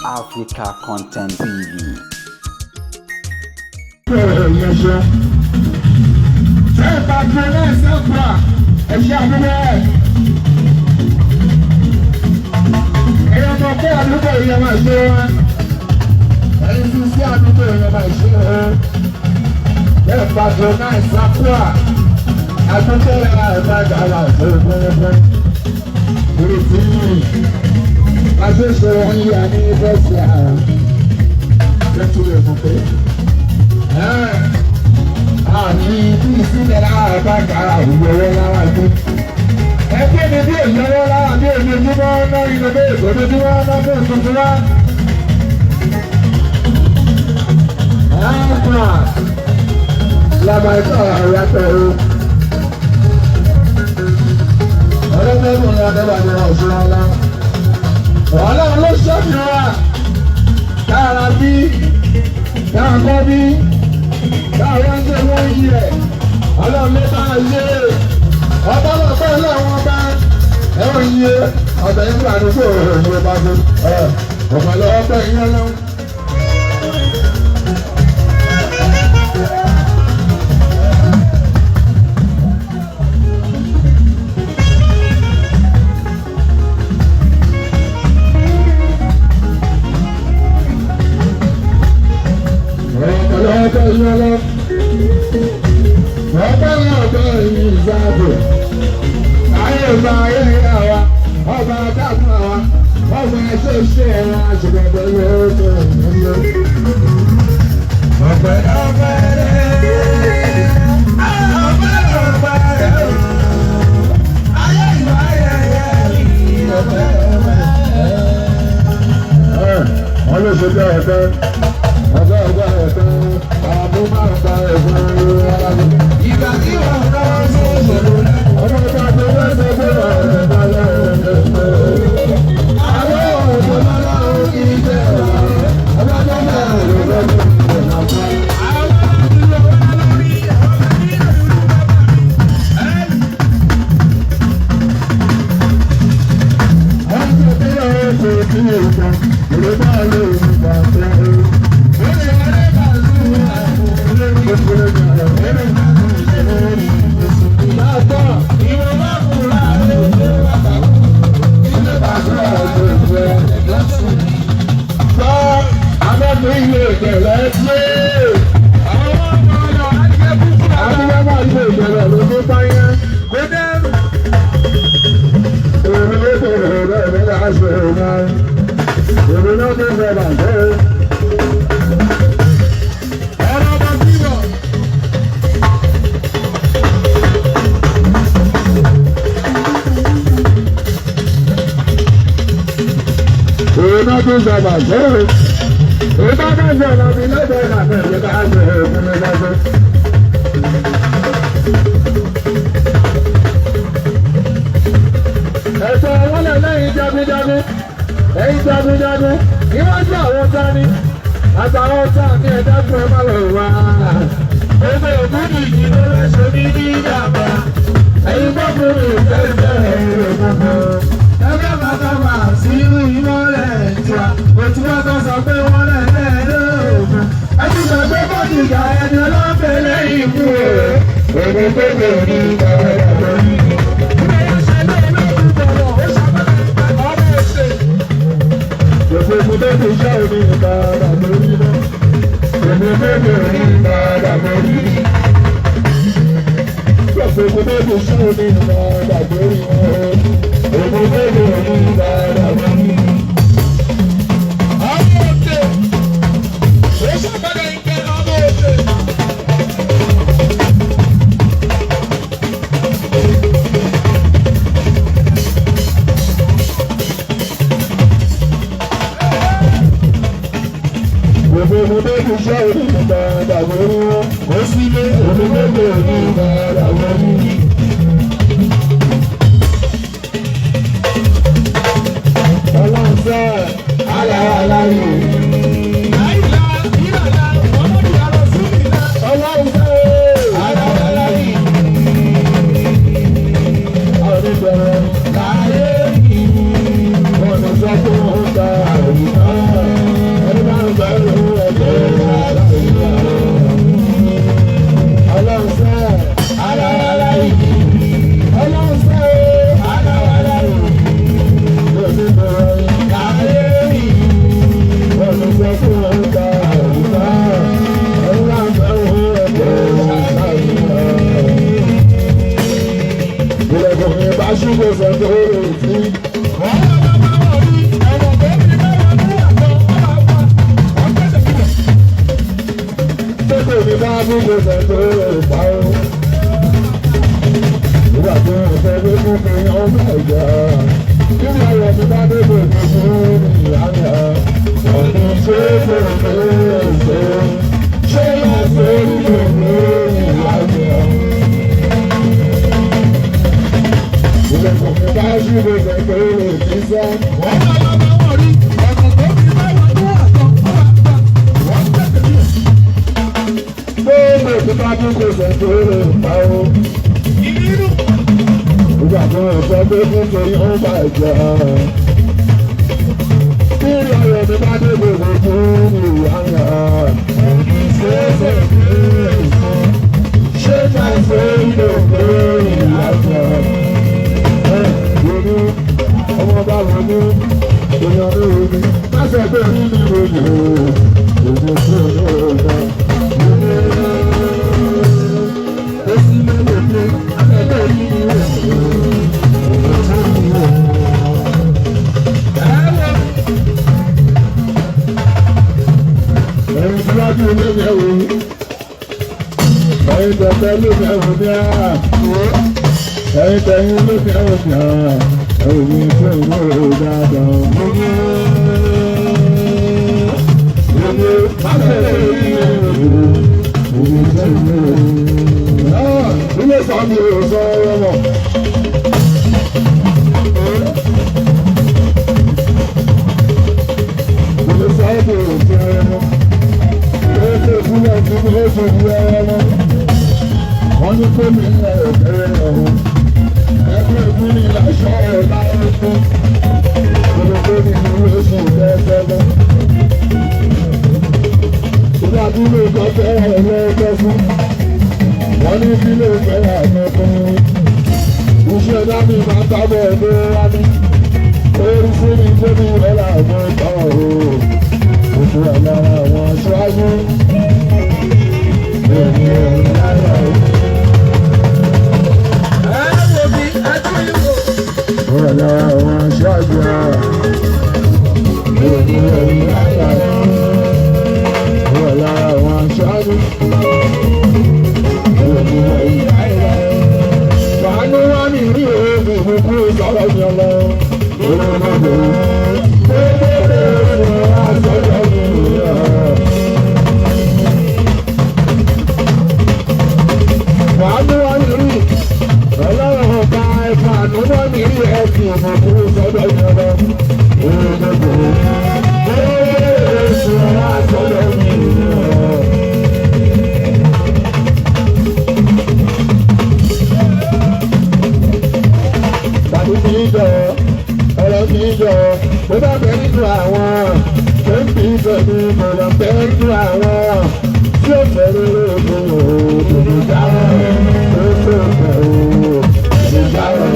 Africa Content TV. Ọlọ́run ló ṣọ́ọ̀tì wa káàrà bí káàkọ́ bí káàrà ń ṣe wọ́n yí ẹ̀ ọlọ́run ló bá ṣe ọ̀pọ̀lọpọ̀ ọlọ́run bá ẹ̀rọ yí ọ̀bẹ̀ nígbà tó kó òòrùn yí bá tó ọ̀pọ̀lọpọ̀ ìyẹn lọ. Láyé yìí, wọ́n ti sọ pé ó ń ta àwùjọ. ní kò sẹ̀ tó lè pa ó. Nígbà tí wọ́n fẹ́ pé kí ni ọmọ ẹ̀jẹ̀ kí ni ayọ̀ mi bá dé bò ní fún ìyáyà. Ọ̀nà ṣé kò lè ṣe ṣé máa ṣe kò lè ìyáyà. Ilé kò fi bá ṣí lè sẹ̀ tó lè fi sá. Wọ́n bá lọ bá wọ̀ rí ọ̀nà tó fi bá wọn tó àtọ̀ wọ́n tẹ̀lé mi. Gbogbo ìpínlẹ̀ tó kò sẹ̀ tó lè pa ó. Ìgbà tó ń sọ pé kí n ṣe ó bá jà. Bí ìrọ̀lẹ́ mi bá dé gbogbo fún ìyáyà. Ṣé ṣe ṣe ṣe máa ṣe ìdòwò ìyáyà. Ronú ọmọ bá ronú èèyàn ló ronú. Má ṣe pé nínú ronú òun tó lóòótọ́. Ó sì mélòó pé akẹ́kọ̀ọ́ nínú ronú. Ẹ̀yin síwájú ló yẹ wò. Ẹ̀yin tẹ̀tẹ̀ ló yẹ wò ní àá. Ẹ̀yin tẹ̀yìn ló yẹ wò ní àá. Ẹ̀yin tó ń wò dáadáa. Ilé sọ́mi ò sọ ọ́ mọ̀. Ilé sọ́mi ò sọ ọ́ mọ̀. Ilé ìfúnlẹ̀ tí mo ṣe wú ọ́ mọ̀. Wọ́n ní kó mi ń lọ òkèrè ọ̀hún. Ẹgbẹ́ ìfúnni láṣọ ẹ̀ láyé fún. Olùkó ni mo lè ṣe ìfẹ́ lọ. Ìgbà tí mo kọ́ fẹ́ ẹ̀rọ fún. Wọ́n ní kí ló fẹ́ àmọ́kùnrin. Iṣẹ́ dábì máa tábọ̀ ẹgbẹ́ wá ní. Orí fún mi tó ní ìrọ̀lá àwọn ìtàn o. Òṣù àlára àwọn aṣáájú. Èmi ò ní láyà o. Òṣù àlára àwọn aṣáájú. Èmi ò ní láyà o. Òṣù àlára àwọn aṣáájú. Fàánú wá ní ìrí òògùn ìbùkú ìsọ̀rọ̀ mi ọlọ. Fàánú wá ní ìrí ọlọ́run ọba ẹ̀fàánú wá ní ìrí ẹ̀sìn ìbùkú ìsọ̀rọ̀ mi ọlọ. Ọ̀rọ̀ mi jọ, mo bá bẹ nínú àwọn tó ń bí pẹ̀lú mo lọ bẹ nínú àwọn tí ó fẹ́ lórí ogun òdòdó jáwọ́ tó tó fẹ́ òdòdó jáwọ́.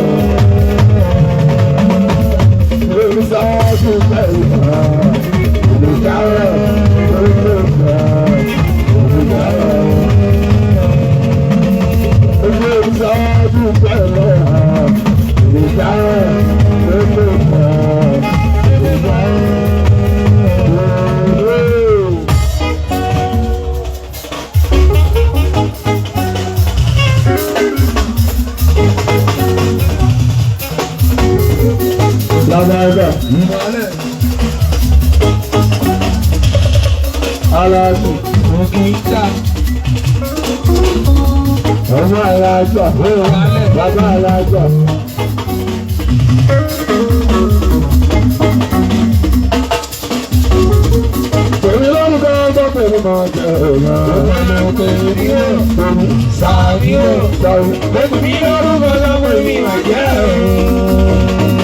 Lórí sọ́ọ́sì pẹ̀lú òdòdó jáwọ́ tó tó fẹ́ òdòdó jáwọ́. Lórí sọ́ọ́sì pẹ̀lú òdòdó jáwọ́. Aláàjì, òkìíta. Ọmọ aláàjọ, bàbá aláàjọ. Tèmi lórúkọ ọjọ́ pẹ̀lú máa jẹ ọ̀nà. Ọmọ ọmọ tèmi ní ọ̀nà. Sàrí ò. Sàrí. Lẹ́kùn mi lọ.